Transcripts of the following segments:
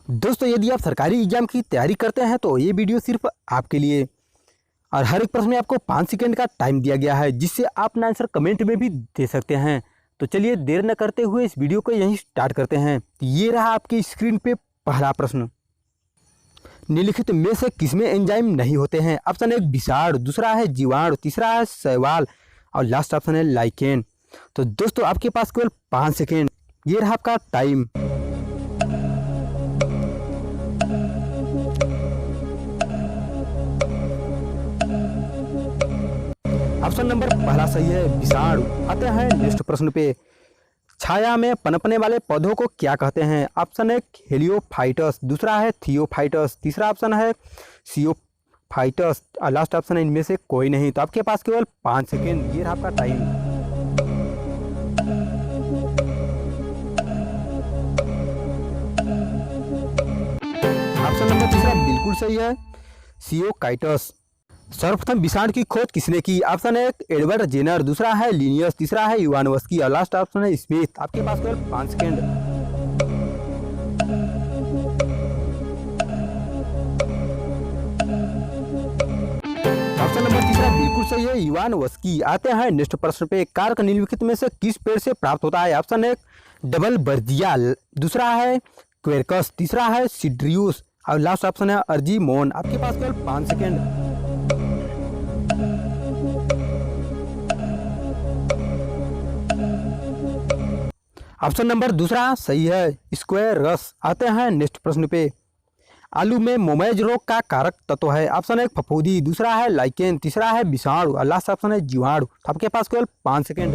दोस्तों, यदि आप सरकारी एग्जाम की तैयारी करते हैं तो ये वीडियो सिर्फ आपके लिए। और हर एक प्रश्न में आपको 5 सेकंड का टाइम दिया गया है, जिससे आप अपना आंसर कमेंट में भी दे सकते हैं। तो चलिए देर न करते हुए इस वीडियो को यहीं स्टार्ट करते हैं। ये रहा आपकी स्क्रीन पे पहला प्रश्न। निम्नलिखित में से किसमें एंजाइम नहीं होते हैं? ऑप्शन 1 विषाणु, दूसरा है जीवाणु, तीसरा है शैवाल और लास्ट ऑप्शन है लाइकेन। तो दोस्तों आपके पास केवल 5 सेकेंड। ये रहा आपका टाइम। ऑप्शन नंबर पहला सही है, विषाणु। आते हैं नेक्स्ट प्रश्न पे। छाया में पनपने वाले पौधों को क्या कहते हैं? ऑप्शन 1 हेलियोफाइटस, दूसरा है थियोफाइटस, तीसरा ऑप्शन है सियोफाइटस और लास्ट ऑप्शन है इनमें से कोई नहीं। तो आपके पास केवल 5 सेकेंड। ये रहा आपका टाइम। ऑप्शन नंबर तीसरा बिल्कुल सही है, सियोकाइटस। सर्वप्रथम विषाणु की खोज किसने की? ऑप्शन 1 एडवर्ड जेनर, दूसरा है लिनियस, तीसरा है इवानोव्स्की और लास्ट ऑप्शन है स्मिथ। आपके पास केवल 5 सेकेंड। ऑप्शन नंबर तीसरा बिल्कुल सही है, इवानोव्स्की। आते हैं नेक्स्ट प्रश्न पे। कारक निम्नलिखित में से किस पेड़ से प्राप्त होता है? ऑप्शन 1 डबल बर्जिया, दूसरा है क्वेरकस, तीसरा है सिड्रियस और लास्ट ऑप्शन है अर्जीमोन। आपके पास केवल 5 सेकेंड। ऑप्शन नंबर दूसरा सही है, स्क्वायर रस। आते हैं नेक्स्ट प्रश्न पे। आलू में मोमैज रोग का कारक तत्व है? ऑप्शन 1 फफूंदी, दूसरा है लाइकेन, तीसरा है विषाणु और लास्ट ऑप्शन है जीवाणु। आपके पास केवल 5 सेकेंड।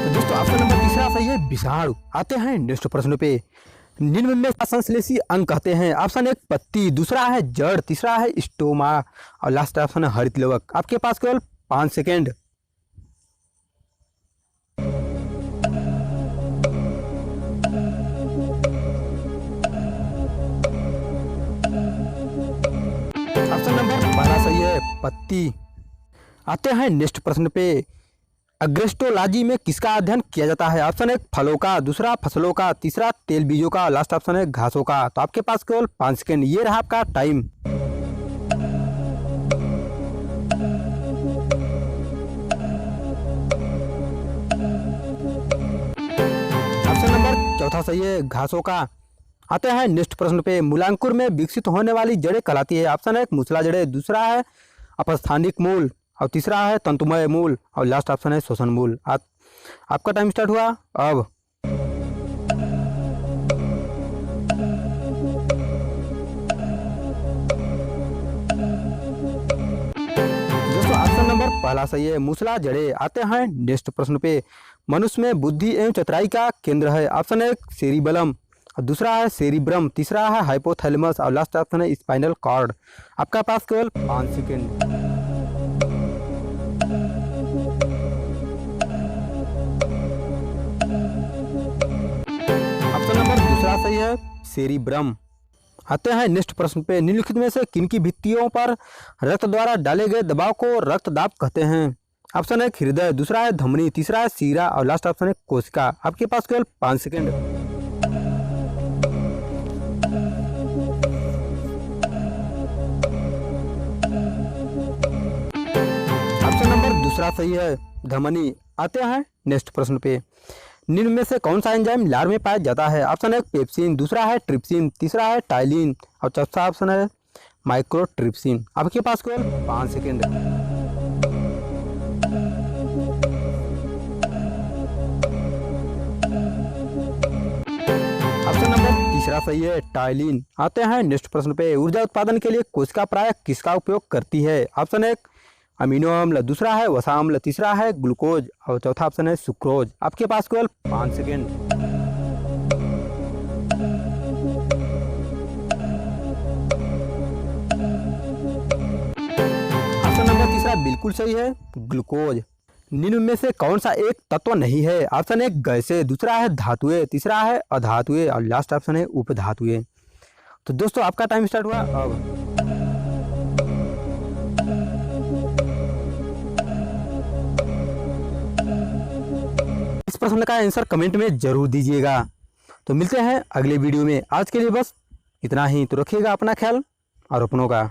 तो दोस्तों ऑप्शन नंबर तीसरा सही है, विषाणु। आते हैं नेक्स्ट प्रश्न पे। निम्न में संश्लेषी अंग कहते हैं? ऑप्शन 1 पत्ती, दूसरा है जड़, तीसरा है स्टोमा और लास्ट ऑप्शन है हरित लवक। आपके पास केवल 5 सेकेंड। ऑप्शन नंबर पहला सही है, पत्ती। आते हैं नेक्स्ट प्रश्न पे। अग्रेस्टोलॉजी में किसका अध्ययन किया जाता है? ऑप्शन 1 फलों का, दूसरा फसलों का, तीसरा तेल बीजों का, लास्ट ऑप्शन है घासों का। तो आपके पास केवल 5 सेकेंड। ये रहा आपका टाइम। ऑप्शन नंबर चौथा सही है, घासों का। आते हैं नेक्स्ट प्रश्न पे। मूलांकुर में विकसित होने वाली जड़ें कहलाती है? ऑप्शन 1 मूसला जड़ें, दूसरा है अपस्थानिक मूल और तीसरा है तंतुमय मूल और लास्ट ऑप्शन है श्वसन मूल। आपका टाइम स्टार्ट हुआ अब। दोस्तों ऑप्शन नंबर पहला सही है, मूसला जड़ें। आते हैं नेक्स्ट प्रश्न पे। मनुष्य में बुद्धि एवं चतुराई का केंद्र है? ऑप्शन 1 सेरिबलम, दूसरा है सेरिब्रम, तीसरा है हाइपोथैलेमस और लास्ट ऑप्शन है स्पाइनल कॉर्ड। आपका पास केवल 5 सेकेंड। ऑप्शन नंबर दूसरा सही है, सेरिब्रम। आते हैं नेक्स्ट प्रश्न पे। निम्नलिखित में से किनकी भित्तियों पर रक्त द्वारा डाले गए दबाव को रक्तदाब कहते हैं? ऑप्शन 1 हृदय, दूसरा है धमनी, तीसरा है सीरा और लास्ट ऑप्शन है कोशिका। आपके पास केवल 5 सेकेंड। ऑप्शन नंबर दूसरा सही है, धमनी। आते हैं नेक्स्ट प्रश्न पे। निम्न में से कौन सा एंजाइम लार में पाया जाता है? ऑप्शन 1 पेप्सिन, दूसरा है ट्रिप्सिन, तीसरा है टाइलिन और चौथा ऑप्शन है माइक्रोट्रिप्सिन। आपके पास केवल 5 सेकेंड। ऑप्शन नंबर तीसरा सही है, टाइलिन। आते हैं नेक्स्ट प्रश्न पे। ऊर्जा उत्पादन के लिए कोशिका प्राय किसका उपयोग करती है? ऑप्शन 1 अमीनो अम्ल, दूसरा है वसा, तीसरा है ग्लूकोज और चौथा ऑप्शन है सुक्रोज। आपके पास केवल 5 सेकेंड। ऑप्शन नंबर तीसरा बिल्कुल सही है, ग्लूकोज। निम्न में से कौन सा एक तत्व नहीं है? ऑप्शन 1 गैसें, दूसरा है धातुएं, तीसरा है अधातुएं और लास्ट ऑप्शन है उपधातुएं। तो दोस्तों आपका टाइम स्टार्ट हुआ अब। इस प्रश्न का आंसर कमेंट में जरूर दीजिएगा। तो मिलते हैं अगले वीडियो में। आज के लिए बस इतना ही। तो रखिएगा अपना ख्याल और अपनों का।